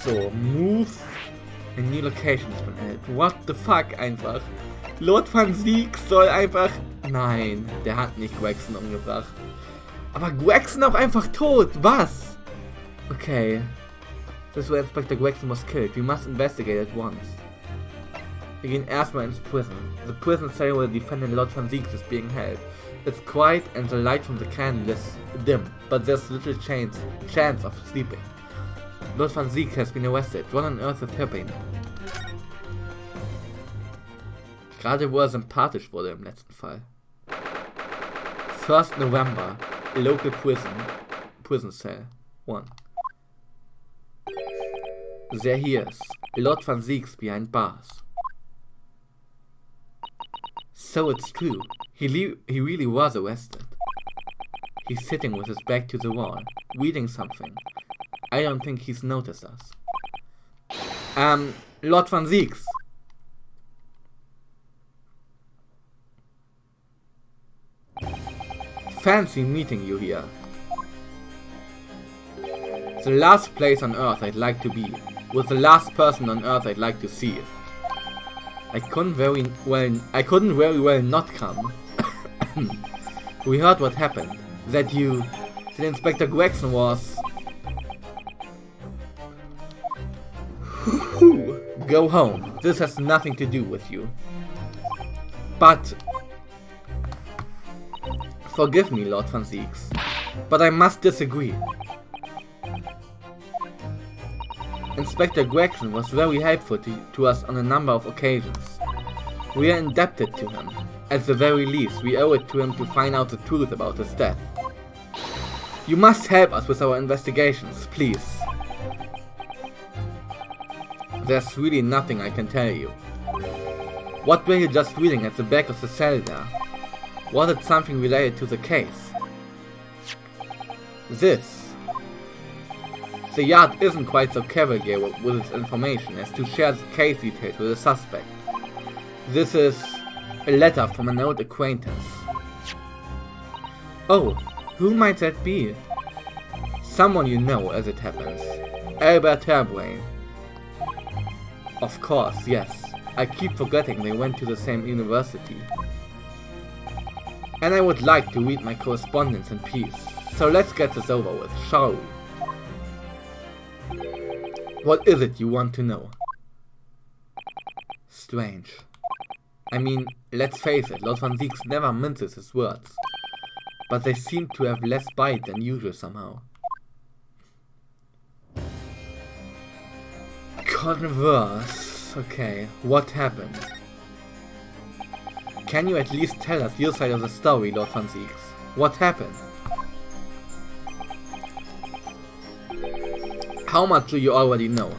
So, move. A new location has been added. What the fuck einfach. Lord van Sieg soll einfach... Nein, der hat nicht Gregson umgebracht. Aber Gregson auch einfach tot. Was? Okay. This is where Inspector Gregson was killed. We must investigate at once. Wir gehen erstmal ins prison. The prison cell where the defendant Lord van Sieg is being held. It's quiet and the light from the candle is dim, but there's little chance of sleeping. Lord van Sieg has been arrested. What on earth is happening? Gerade wo sympathisch wurde im letzten Fall. 1st November, local prison cell 1. There he is, Lord van Sieg's behind bars. So it's true, he really was arrested. He's sitting with his back to the wall, reading something. I don't think he's noticed us. Lord van Sieg's. Fancy meeting you here. The last place on Earth I'd like to be, with the last person on Earth I'd like to see. I couldn't very well not come. We heard what happened. That Inspector Gregson was... Go home. This has nothing to do with you. But... Forgive me, Lord van Sieks, but I must disagree. Inspector Gregson was very helpful to us on a number of occasions. We are indebted to him. At the very least, we owe it to him to find out the truth about his death. You must help us with our investigations, please. There's really nothing I can tell you. What were you just reading at the back of the cell there? Was it something related to the case? This. The Yard isn't quite so cavalier with its information as to share the case details with the suspect. This is a letter from an old acquaintance. Oh, who might that be? Someone you know, as it happens. Albert Hairbrain. Of course, yes. I keep forgetting they went to the same university. And I would like to read my correspondence in peace. So let's get this over with, shall we? What is it you want to know? Strange. I mean, let's face it, Lord van Sieks never minces his words. But they seem to have less bite than usual somehow. Converse. Okay, what happened? Can you at least tell us your side of the story, Lord van Sieks? What happened? How much do you already know?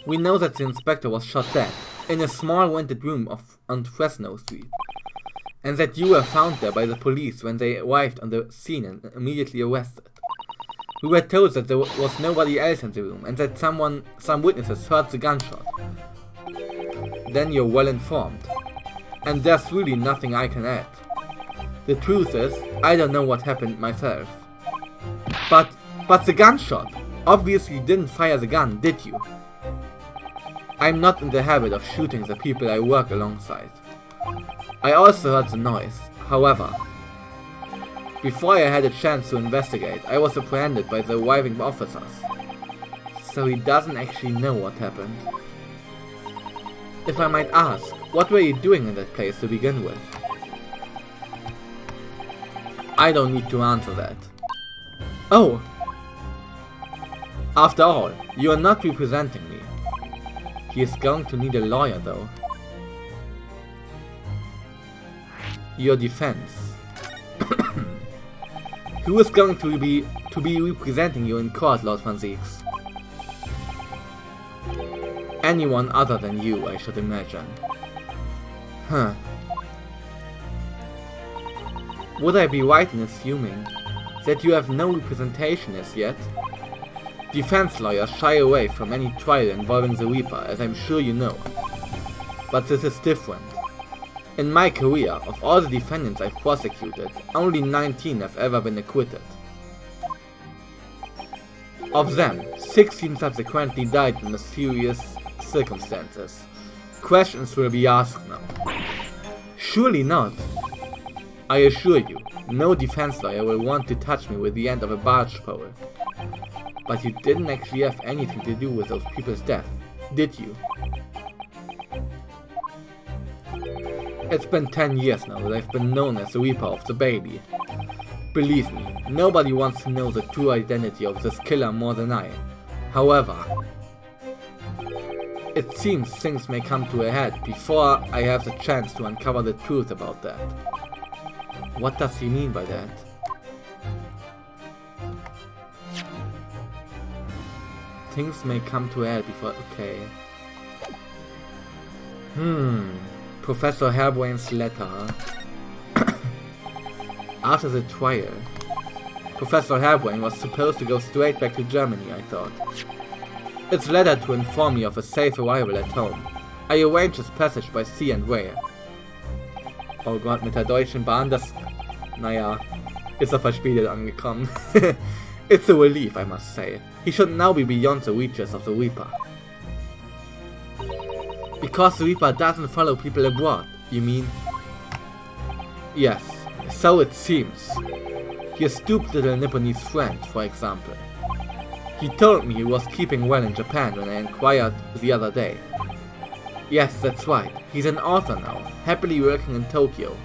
We know that the inspector was shot dead, in a small rented room on Fresno Street, and that you were found there by the police when they arrived on the scene and immediately arrested. We were told that there was nobody else in the room, and that some witnesses heard the gunshot. Then you're well informed. And there's really nothing I can add. The truth is, I don't know what happened myself. But the gunshot! Obviously you didn't fire the gun, did you? I'm not in the habit of shooting the people I work alongside. I also heard the noise, however. Before I had a chance to investigate, I was apprehended by the arriving officers. So he doesn't actually know what happened. If I might ask, what were you doing in that place to begin with? I don't need to answer that. Oh! After all, you are not representing me. He is going to need a lawyer though. Your defense. Who is going to be representing you in court, Lord van Sieks? Anyone other than you, I should imagine. Huh. Would I be right in assuming that you have no representation as yet? Defense lawyers shy away from any trial involving the Reaper, as I'm sure you know. But this is different. In my career, of all the defendants I've prosecuted, only 19 have ever been acquitted. Of them, 16 subsequently died in mysterious circumstances. Questions will be asked now. Surely not. I assure you, no defense lawyer will want to touch me with the end of a barge pole. But you didn't actually have anything to do with those people's death, did you? It's been 10 years now that I've been known as the Reaper of the Baby. Believe me, nobody wants to know the true identity of this killer more than I. However, it seems things may come to a head before I have the chance to uncover the truth about that. What does he mean by that? Things may come to a head before... okay. Professor Harebrain's letter. After the trial, Professor Harebrain was supposed to go straight back to Germany, I thought. It's a letter to inform me of a safe arrival at home. I arranged his passage by sea and rail. Oh Gott, mit der Deutschen Bahn, das... naja, ist er verspätet angekommen. It's a relief, I must say. He should now be beyond the reaches of the Reaper. Because the Reaper doesn't follow people abroad, you mean? Yes, so it seems. Your stupid little Nipponese friend, for example. He told me he was keeping well in Japan when I inquired the other day. Yes, that's right. He's an author now, happily working in Tokyo.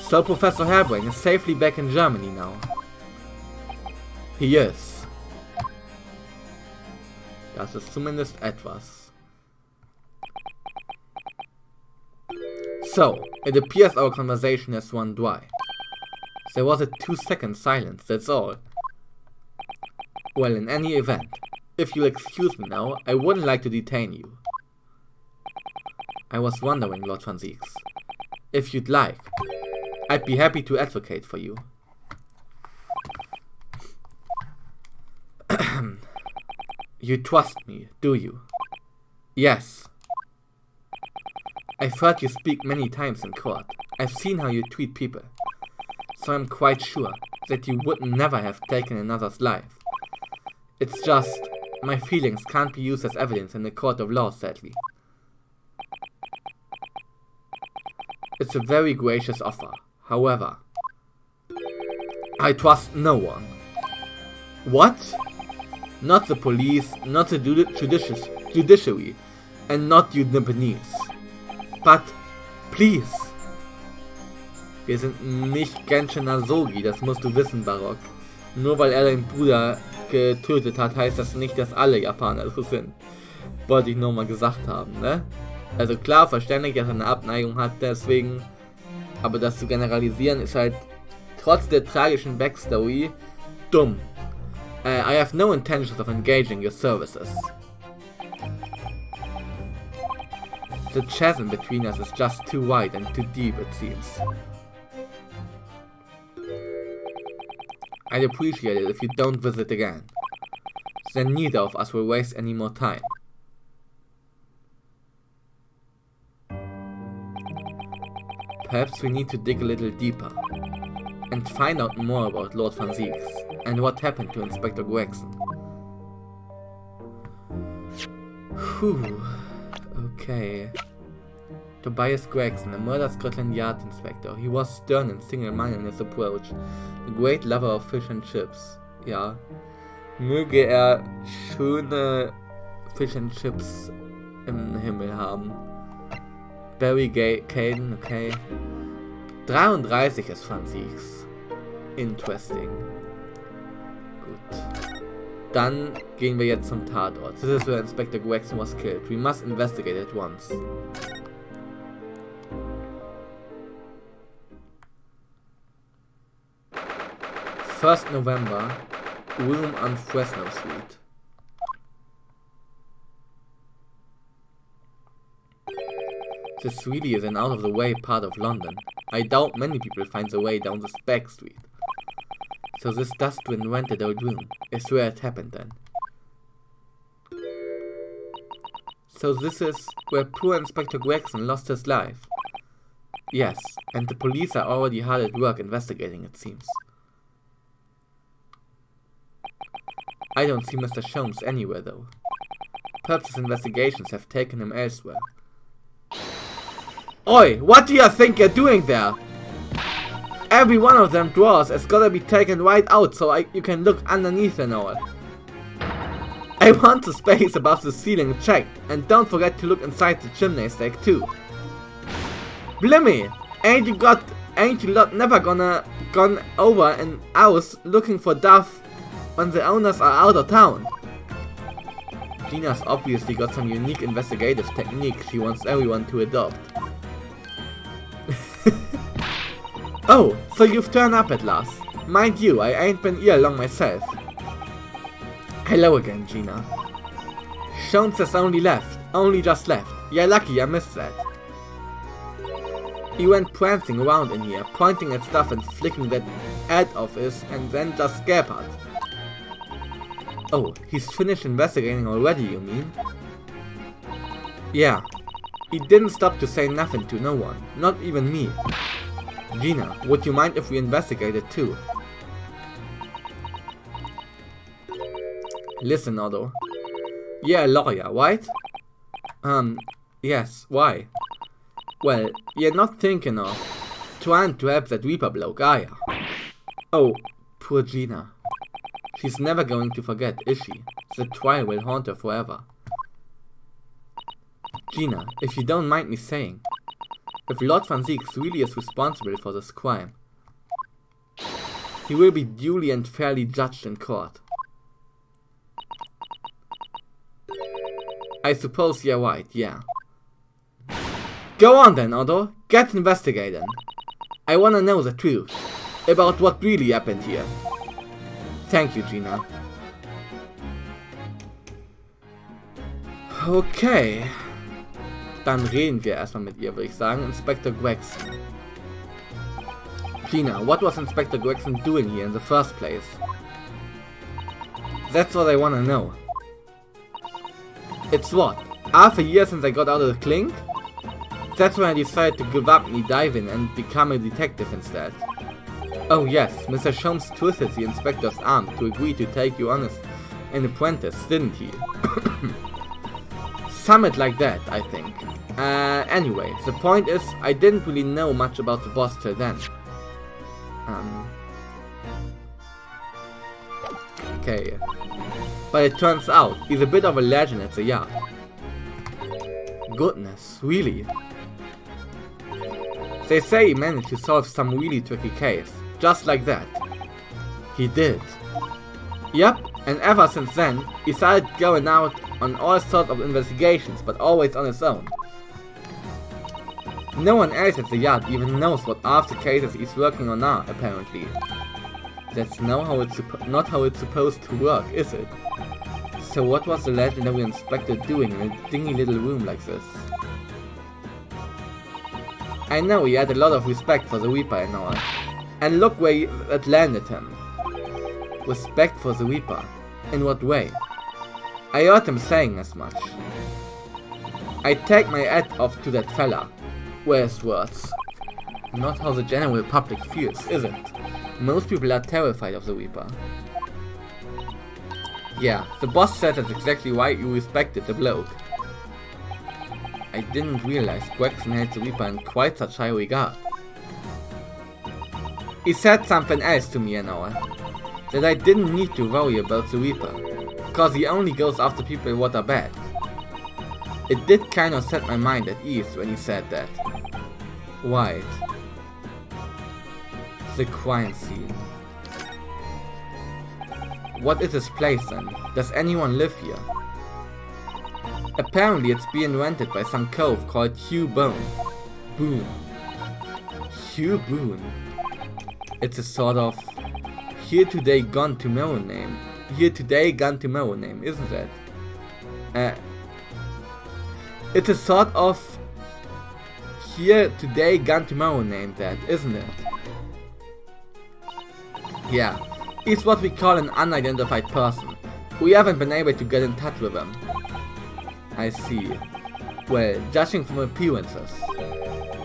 So Professor Harebrain is safely back in Germany now. He is. Das ist zumindest etwas. So, it appears our conversation has run dry. There was a 2-second silence, that's all. Well, in any event, if you'll excuse me now, I wouldn't like to detain you. I was wondering, Lord Van Zieks. If you'd like, I'd be happy to advocate for you. You trust me, do you? Yes. I've heard you speak many times in court. I've seen how you treat people. So I'm quite sure that you would never have taken another's life. It's just, my feelings can't be used as evidence in a court of law, sadly. It's a very gracious offer. However, I trust no one. What? Not the police, not the judiciary, and not you Nipponese. But, please. Wir sind nicht Genshin Nasogi, das musst du wissen, Barock. Nur weil er deinen Bruder getötet hat, heißt das nicht, dass alle Japaner so sind. Wollte ich nur mal gesagt haben, ne? Also klar, verständlich, dass er eine Abneigung hat, deswegen. Aber das zu generalisieren ist halt, trotz der tragischen Backstory, dumm. I have no intentions of engaging your services. The chasm between us is just too wide and too deep, it seems. I'd appreciate it if you don't visit again. Then neither of us will waste any more time. Perhaps we need to dig a little deeper and find out more about Lord Van Zieks and what happened to Inspector Gregson. Whew. Okay. Tobias Gregson, a murder Scotland Yard inspector. He was stern and single-minded in his approach. A great lover of fish and chips. Ja. Möge er schöne Fish and Chips im Himmel haben. Barry Caden, okay. 33 ist Van Zieks. Interesting. Gut. Dann gehen wir jetzt zum Tatort. This is where Inspector Gregson was killed. We must investigate at once. First November, room on Fresno Street. This really is an out-of-the-way part of London. I doubt many people find their way down this back street. So this dust-ridden rented old room is where it happened then. So this is where poor Inspector Gregson lost his life. Yes, and the police are already hard at work investigating, it seems. I don't see Mr. Sholmes anywhere though. Perhaps his investigations have taken him elsewhere. Oi, what do you think you're doing there? Every one of them drawers has gotta be taken right out so you can look underneath and all. I want the space above the ceiling checked, and don't forget to look inside the chimney stack too. Blimey, ain't you lot never gone over an house looking for Duff when the owners are out of town? Gina's obviously got some unique investigative technique she wants everyone to adopt. Oh, so you've turned up at last. Mind you, I ain't been here long myself. Hello again, Gina. Sholmes has only just left. You're lucky I missed that. He went prancing around in here, pointing at stuff and flicking that ad off his and then just scared. Oh, he's finished investigating already, you mean? Yeah. He didn't stop to say nothing to no one, not even me. Gina, would you mind if we investigated too? Listen, Otto. You're a lawyer, right? Yes, why? Well, you're not thinking of trying to help that Reaper bloke, are ya? Oh, poor Gina. She's never going to forget, is she? The trial will haunt her forever. Gina, if you don't mind me saying, if Lord Van Zieks really is responsible for this crime, he will be duly and fairly judged in court. I suppose you're right, yeah. Go on then, Otto. Get investigating. I wanna know the truth about what really happened here. Thank you, Gina. Okay. Dann reden wir erstmal mit ihr, würde ich sagen. Inspector Gregson. Gina, what was Inspector Gregson doing here in the first place? That's what I wanna know. It's what? Half a year since I got out of the clink? That's when I decided to give up me diving and become a detective instead. Oh yes, Mr. Sholmes twisted the inspector's arm to agree to take you on as an apprentice, didn't he? Something like that, I think. Anyway, the point is, I didn't really know much about the boss till then. Okay. But it turns out, he's a bit of a legend at the yard. Goodness, really? They say he managed to solve some really tricky case, just like that. He did. Yep, and ever since then, he started going out on all sorts of investigations, but always on his own. No one else at the yard even knows what half the cases he's working on are, apparently. That's not how it's supposed to work, is it? So what was the legendary inspector doing in a dingy little room like this? I know he had a lot of respect for the Reaper and all, and look where it landed him. Respect for the Reaper? In what way? I heard him saying as much. I take my hat off to that fella. Where's words? Not how the general public feels, is it? Most people are terrified of the Reaper. Yeah, the boss said that's exactly why you respected the bloke. I didn't realize Gregson held the Reaper in quite such high regard. He said something else to me and all, that I didn't need to worry about the Reaper, cause he only goes after people what are bad. It did kind of set my mind at ease when he said that. Right. The crime scene. What is this place then? Does anyone live here? Apparently it's being rented by some cove called Hugh Boone. Hugh Boone. It's a sort of here today gone tomorrow name. Here today gone tomorrow name, isn't it? It's a sort of here today gone tomorrow name, that, isn't it? Yeah, he's what we call an unidentified person. We haven't been able to get in touch with him. I see. Well, judging from appearances,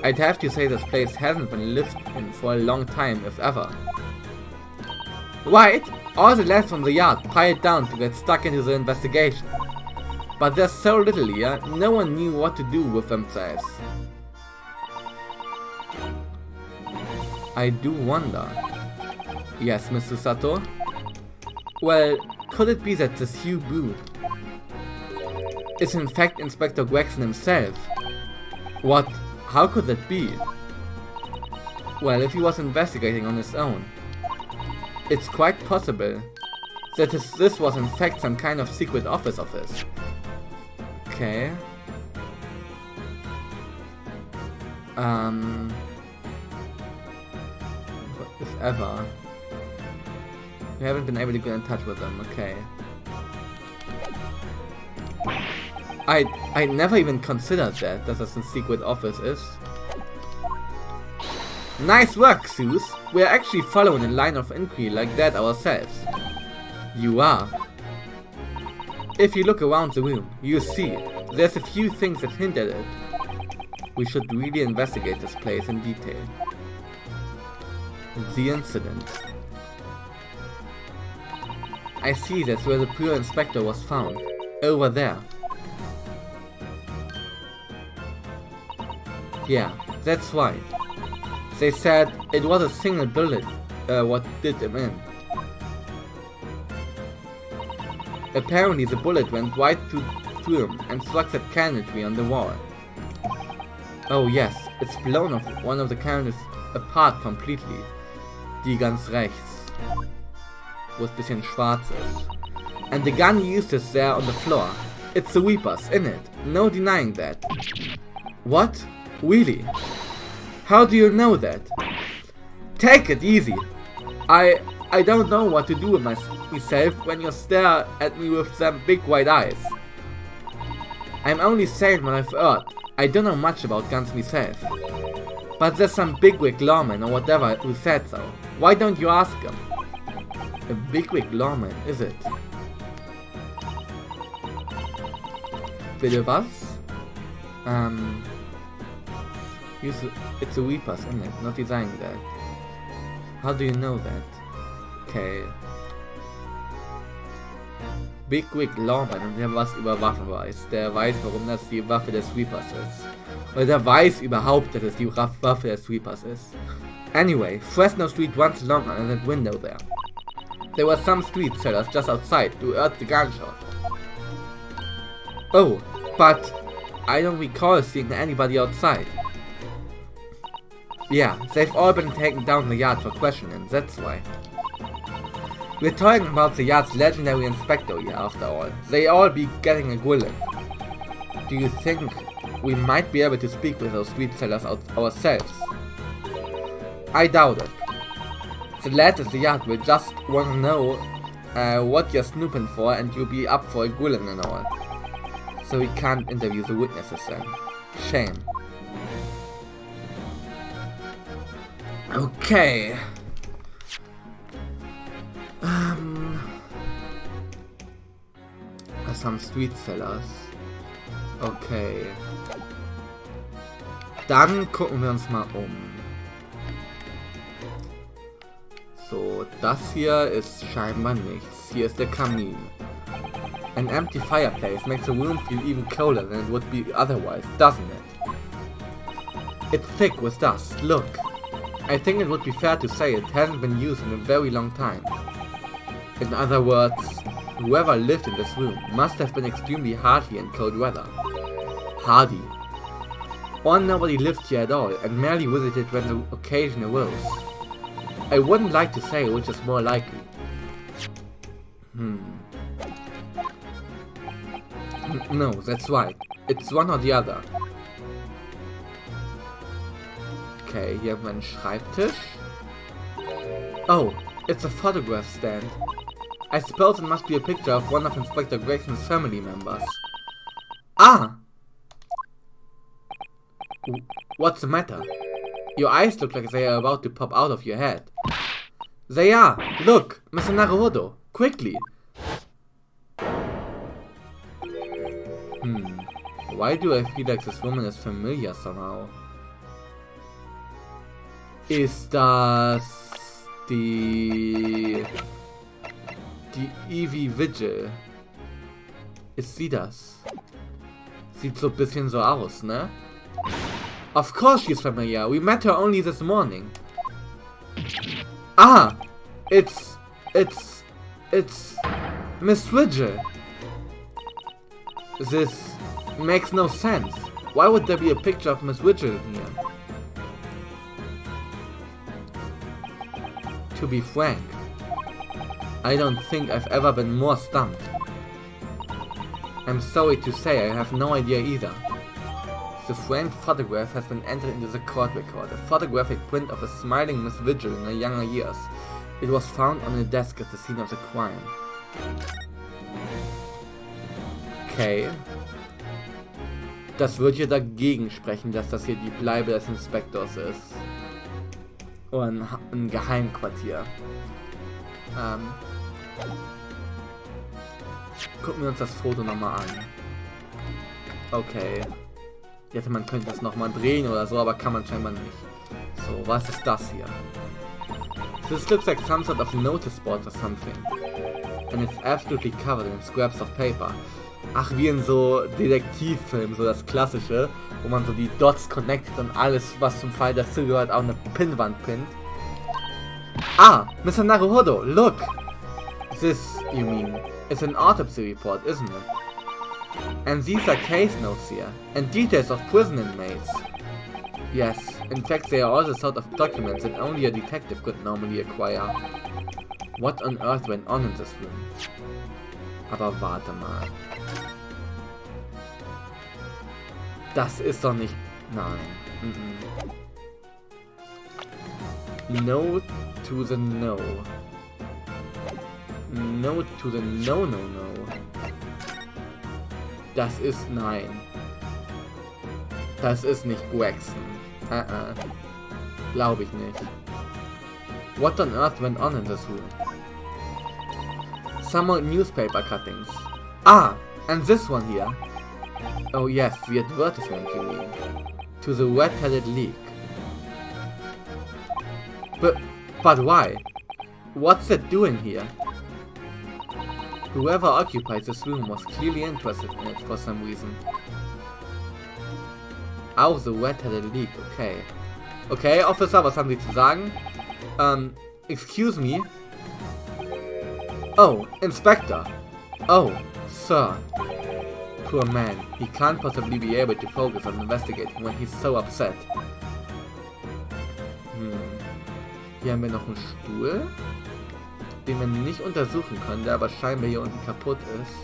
I'd have to say this place hasn't been lived in for a long time, if ever. Right? All the lads from the yard piled down to get stuck into the investigation. But there's so little here, no one knew what to do with themselves. I do wonder. Yes, Mr. Sato? Well, could it be that this Hugh Boo is in fact Inspector Gregson himself? What? How could that be? Well, if he was investigating on his own, it's quite possible that this was in fact some kind of secret office of his. Okay. If ever. We haven't been able to get in touch with them, okay. I never even considered that this a secret office is. Nice work, Zeus! We're actually following a line of inquiry like that ourselves. You are. If you look around the room, you see, there's a few things that hint at it. We should really investigate this place in detail. The incident. I see that's where the poor inspector was found. Over there. Yeah, that's right. They said it was a single bullet what did him in. Apparently the bullet went right through him and struck that candle tree on the wall. Oh yes, it's blown off one of the candles apart completely. Die ganz rechts. Wo es bisschen schwarz ist. And the gun used is there on the floor. It's the Reaper's, innit? No denying that. What? Really? How do you know that? Take it easy. I don't know what to do with myself when you stare at me with them big white eyes. I'm only saying what I've heard. I don't know much about guns myself. But there's some bigwig lawman or whatever who said so. Why don't you ask him? A bigwig lawman, is it? Bitte was? It's a Reaper's, isn't it? Not designing that. How do you know that? Okay. Bigwig Lawman, der was über Waffen weiß. Der weiß, warum das die Waffe des Reapers ist. Oder der weiß überhaupt, dass es die Waffe des Reapers ist. Anyway, Fresno Street runs along under that window there. There were some street sellers just outside who heard the gunshot. Oh, but I don't recall seeing anybody outside. Yeah, they've all been taken down the yard for questioning, that's why. We're talking about the yard's legendary inspector here after all. They all be getting a grilling. Do you think we might be able to speak with those street sellers ourselves? I doubt it. The lad at the yard will just want to know what you're snooping for and you'll be up for a grilling and all. So we can't interview the witnesses then. Shame. Okay. Some street sellers. Okay. Dann gucken wir uns mal um. So, das hier ist scheinbar nichts. Hier ist der Kamin. An empty fireplace makes the room feel even colder than it would be otherwise, doesn't it? It's thick with dust, look. I think it would be fair to say it hasn't been used in a very long time. In other words, whoever lived in this room must have been extremely hardy in cold weather. Hardy. Or nobody lived here at all and merely visited when the occasion arose. I wouldn't like to say which is more likely. No, that's right. It's one or the other. Okay, hier haben wir einen Schreibtisch. Oh, it's a photograph stand. I suppose it must be a picture of one of Inspector Gregson's family members. Ah! What's the matter? Your eyes look like they are about to pop out of your head. They are! Look! Mr. Naruhodo! Quickly! Why do I feel like this woman is familiar somehow? Ist das die Die Evie Vigil. Ist sie das? Sieht so ein bisschen so aus, ne? Of course she's familiar. We met her only this morning. Ah! It's Miss Vigil. This makes no sense. Why would there be a picture of Miss Vigil here? To be frank, I don't think I've ever been more stumped. I'm sorry to say I have no idea either. The framed photograph has been entered into the court record, a photographic print of a smiling Miss Vigil in her younger years. It was found on a desk at the scene of the crime. Okay. Das wird hier dagegen sprechen, dass das hier die Bleibe des Inspektors ist. Oder ein Geheimquartier. Gucken wir uns das Foto nochmal an. Okay. Ich dachte, man könnte das nochmal drehen oder so, aber kann man scheinbar nicht. So, was ist das hier? This looks like some sort of notice board or something. And it's absolutely covered in scraps of paper. Ach, wie in so Detektivfilmen, so das Klassische, wo man so die Dots connectet und alles, was zum Fall dazugehört, auf eine Pinnwand pinnt. Ah, Mr. Naruhodo, look! This, you mean, is an autopsy report, isn't it? And these are case notes here, and details of prison inmates. Yes, in fact they are all the sort of documents that only a detective could normally acquire. What on earth went on in this room? Aber warte mal. Das ist doch nicht... Nein. No to the no. No to the no, no, no. Das ist... Nein. Das ist nicht Gregson. Glaube ich nicht. What on earth went on in this room? Some old newspaper cuttings. Ah! And this one here. Oh yes, the advertisement you mean. To the red-headed league. But why? What's it doing here? Whoever occupied this room was clearly interested in it for some reason. Oh, the red-headed league, okay. Okay, Officer, was haben Sie zu sagen? Excuse me? Oh, Inspector. Oh, sir. Poor man. He can't possibly be able to focus on investigating when he's so upset. Hier haben wir noch einen Stuhl, den wir nicht untersuchen können, der aber scheinbar hier unten kaputt ist.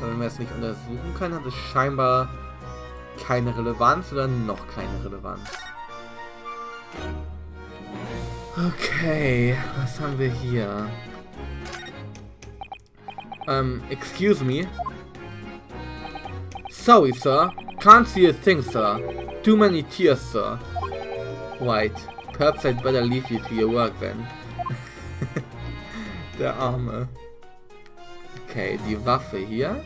Aber wenn wir es nicht untersuchen können, hat es scheinbar keine Relevanz oder noch keine Relevanz. Okay, was haben wir hier? Excuse me? Sorry, sir. Can't see a thing, sir. Too many tears, sir. Right. Perhaps I'd better leave you to your work then. Der Arme. Okay, die Waffe hier.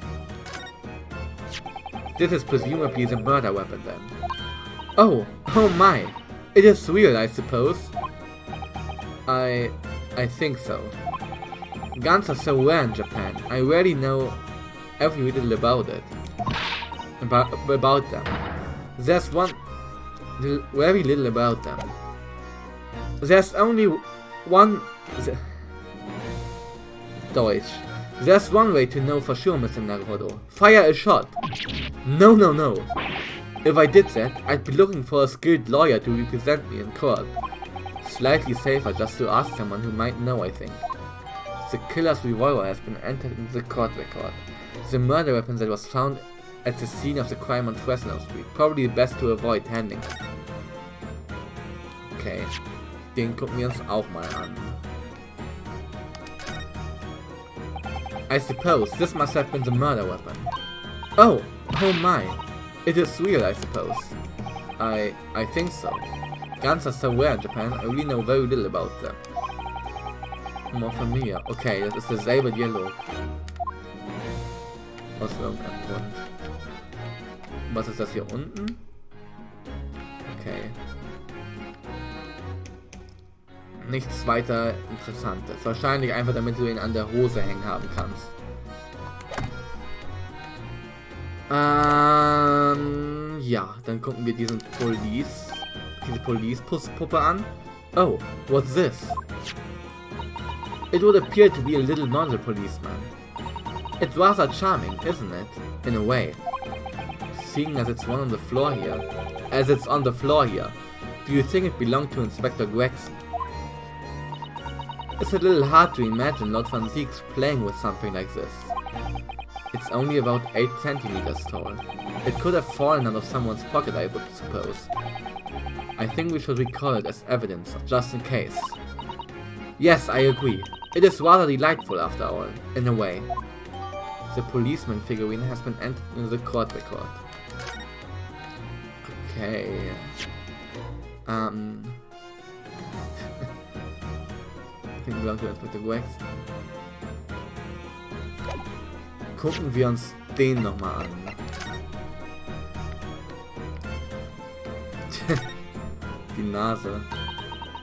This is presumably the murder weapon then. Oh my. It is real, I suppose. I think so. Guns are so rare in Japan. I rarely know every little about it. About them. There's very little about them. There's only one... Deutsch. There's one way to know for sure, Mr. Naruhodo. Fire a shot. No. If I did that, I'd be looking for a skilled lawyer to represent me in court. Slightly safer just to ask someone who might know, I think. The killer's revolver has been entered into the court record. The murder weapon that was found at the scene of the crime on Fresno Street. Probably best to avoid handling it. Okay, den gucken wir uns auch mal an. I suppose this must have been the murder weapon. Oh my. It is real, I suppose. I think so. Guns are so rare in Japan, I really know very little about them. More familiar. Okay, das ist derselbe Dialog. Aus irgendeinem Grund. Was ist das hier unten? Okay. nichts weiter Interessantes. Wahrscheinlich einfach, damit du ihn an der Hose hängen haben kannst. Ja, dann gucken wir diese Police-Puppe an. Oh, what's this? It would appear to be a little model policeman. It's rather charming, isn't it? In a way. Seeing as it's on the floor here, do you think it belonged to Inspector Gregson? It's a little hard to imagine Lord Van Zieks playing with something like this. It's only about 8 centimeters tall. It could have fallen out of someone's pocket, I would suppose. I think we should recall it as evidence, just in case. Yes, I agree. It is rather delightful after all, in a way. The policeman figurine has been entered into the court record. Okay. I think wir to Inspector Gregson. Gucken wir uns den nochmal an. Die Nase.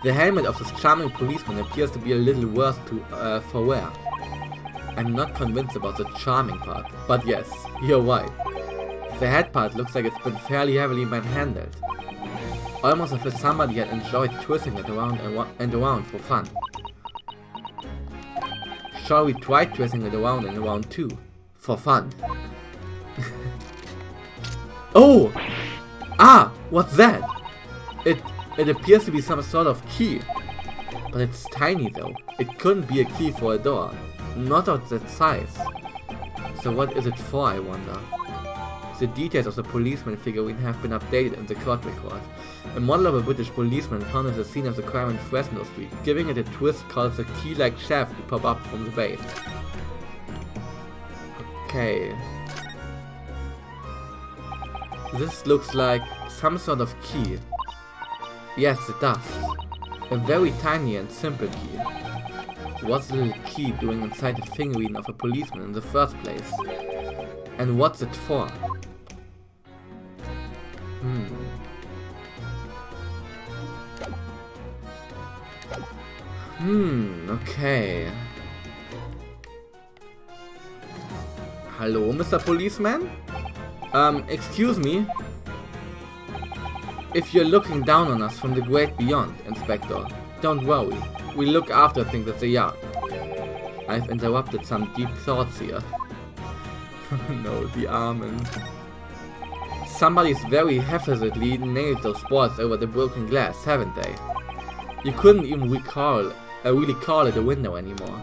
The helmet of this charming policeman appears to be a little worse for wear. I'm not convinced about the charming part, but yes, you're right. The head part looks like it's been fairly heavily manhandled. Almost as if somebody had enjoyed twisting it around and around for fun. Shall we try twisting it around and around too? For fun. Oh! Ah! What's that? It appears to be some sort of key. But it's tiny though. It couldn't be a key for a door. Not of that size. So what is it for, I wonder? The details of the policeman figurine have been updated in the court record. A model of a British policeman found at the scene of the crime in Fresno Street, giving it a twist called the key-like shaft to pop up from the base. Okay. This looks like some sort of key. Yes, it does. A very tiny and simple key. What's the little key doing inside the figurine of a policeman in the first place? And what's it for? Okay. Hello, Mr. Policeman? Excuse me? If you're looking down on us from the great beyond, Inspector, don't worry. We look after things at the yard. I've interrupted some deep thoughts here. No, the armen. Somebody's very haphazardly nailed those boards over the broken glass, haven't they? You couldn't even really call it a window anymore.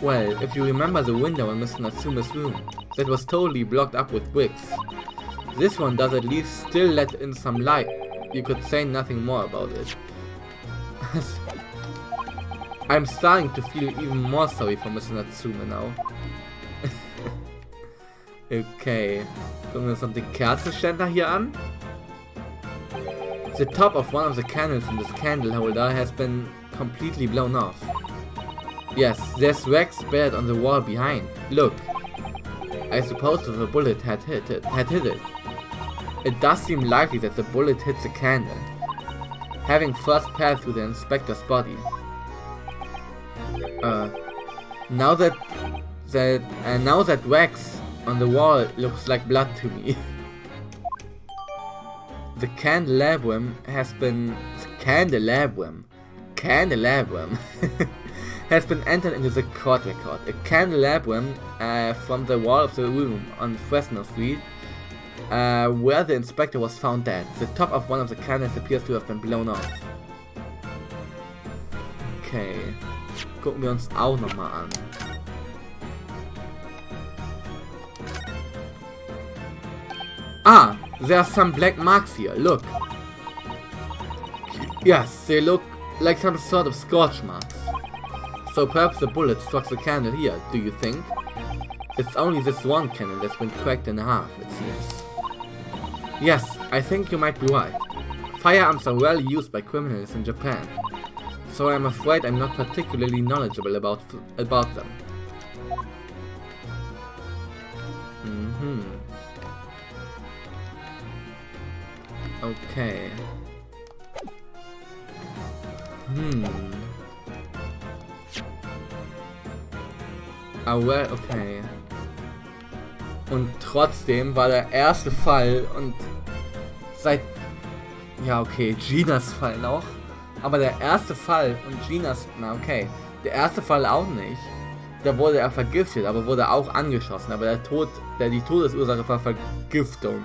Well, if you remember the window in Mr. Natsume's room, that was totally blocked up with bricks. This one does at least still let in some light. You could say nothing more about it. I'm starting to feel even more sorry for Mr. Natsume now. Okay, gucken wir uns noch den Kerzenständer hier an. The top of one of the candles in this candle holder has been completely blown off. Yes, there's wax spared on the wall behind. Look. I suppose if a bullet had hit it. It does seem likely that the bullet hit the candle, having first passed through the inspector's body. Now that wax on the wall looks like blood to me. The candelabrum has been has been entered into the court record. A candelabrum from the wall of the room on Fresno Street, where the inspector was found dead. The top of one of the candles appears to have been blown off. Okay, gucken wir uns auch nochmal an. Ah, there are some black marks here, look. Yes, they look like some sort of scorch marks. So perhaps the bullet struck the candle here, do you think? It's only this one candle that's been cracked in half, it seems. Yes, I think you might be right. Firearms are rarely used by criminals in Japan, so I'm afraid I'm not particularly knowledgeable about them. Okay. Ah, well, okay. Und trotzdem war der erste Fall und seit... Ja, okay, Ginas Fall noch. Aber der erste Fall und Ginas... Na, okay. Der erste Fall auch nicht. Da wurde er vergiftet, aber wurde auch angeschossen. Aber die Todesursache war Vergiftung.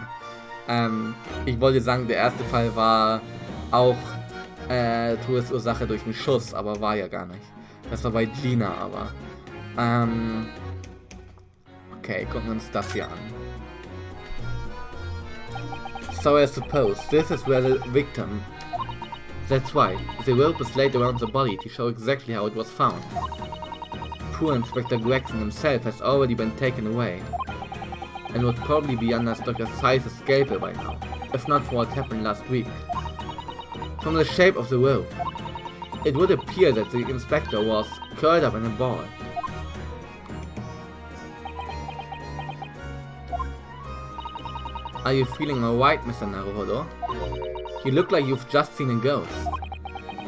Ich wollte sagen, der erste Fall war auch Todesursache durch einen Schuss, aber war ja gar nicht. Das war bei Gina aber. Okay, gucken wir uns das hier an. So I suppose this is where the victim... That's why. The rope is laid around the body to show exactly how it was found. Poor Inspector Gregson himself has already been taken away. And would probably be under Dr. Size's scalpel by now, if not for what happened last week. From the shape of the rope, it would appear that the inspector was curled up in a ball. Are you feeling alright, Mr. Naruhodo? You look like you've just seen a ghost.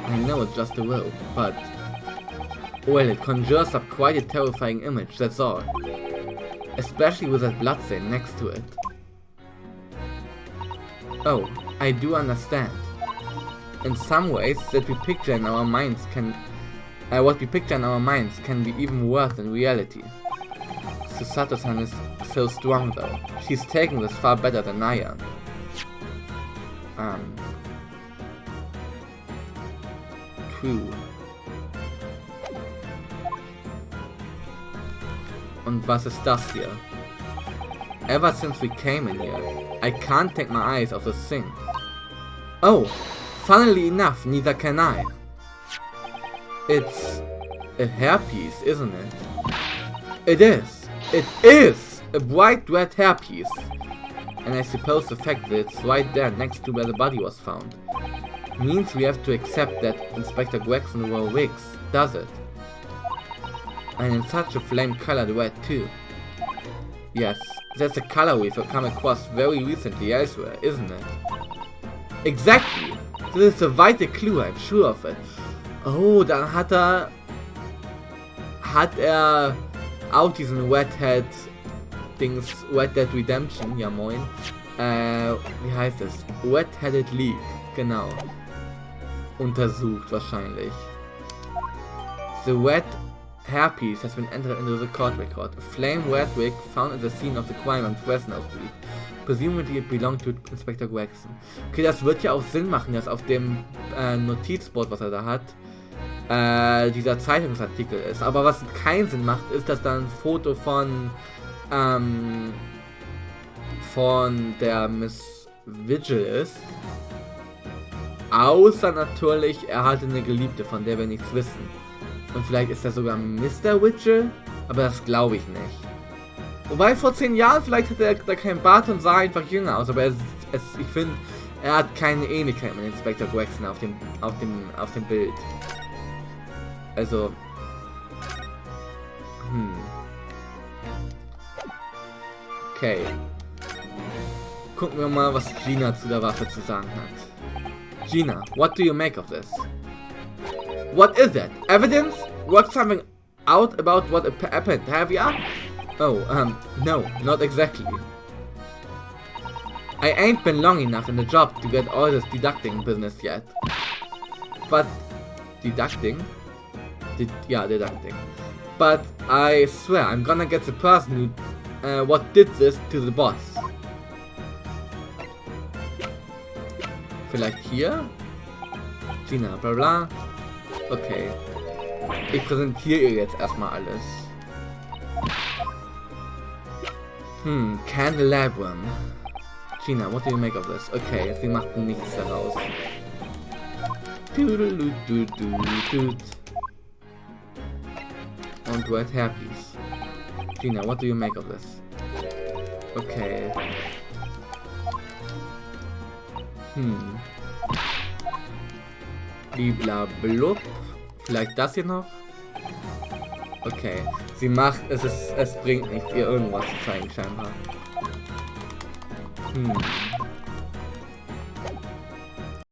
I know it's just a rope, but... Well, it conjures up quite a terrifying image, that's all. Especially with that bloodstain next to it. Oh, I do understand. In some ways, what we picture in our minds can be even worse than reality. Susato-san is so strong though. She's taking this far better than I am. True. Und was ist das hier? Ever since we came in here, I can't take my eyes off this thing. Oh, funnily enough, neither can I. It's a hairpiece, isn't it? It is! It is! A bright red hairpiece! And I suppose the fact that it's right there next to where the body was found means we have to accept that Inspector Gregson wore wigs, does it? And in such a flame-colored red too. Yes, that's a color we've come across very recently elsewhere, isn't it? Exactly! This is a vital clue, I'm sure of it. Oh, dann hat er auch diesen Red Dead Redemption, ja moin. Wie heißt es? Red-Headed League, genau. Untersucht wahrscheinlich. The red hairpiece has been entered into the court record. A flame red wig found at the scene of the crime on Fresno Street. Presumably it belonged to Inspector Gregson. Okay, das wird ja auch Sinn machen, dass auf dem Notizboard, was er da hat, dieser Zeitungsartikel ist. Aber was keinen Sinn macht, ist, dass da ein Foto von der Miss Vigil ist. Außer natürlich, er hatte eine Geliebte, von der wir nichts wissen. Und vielleicht ist er sogar Mr. Vigil, aber das glaube ich nicht. Wobei vor 10 Jahren, vielleicht hatte er da keinen Bart und sah einfach jünger aus, aber ich finde, er hat keine Ähnlichkeit mit Inspector Gregson auf dem Bild. Also, okay. Gucken wir mal, was Gina zu der Waffe zu sagen hat. Gina, what do you make of this? What is that? Evidence? Work something out about what happened, have ya? Oh, no, not exactly. I ain't been long enough in the job to get all this deducting business yet. But... deducting? Deducting. But I swear I'm gonna get the person who what did this to the boss. Vielleicht hier? Gina, bla bla. Okay. Ich präsentiere ihr jetzt erstmal alles. Candelabrum. Gina, what do you make of this? Okay, sie macht nichts daraus. Und red hairpiece. Gina, what do you make of this? Okay. Bliblablub. Vielleicht das hier noch? Okay. Sie macht, es bringt nichts, ihr irgendwas zu zeigen scheinbar.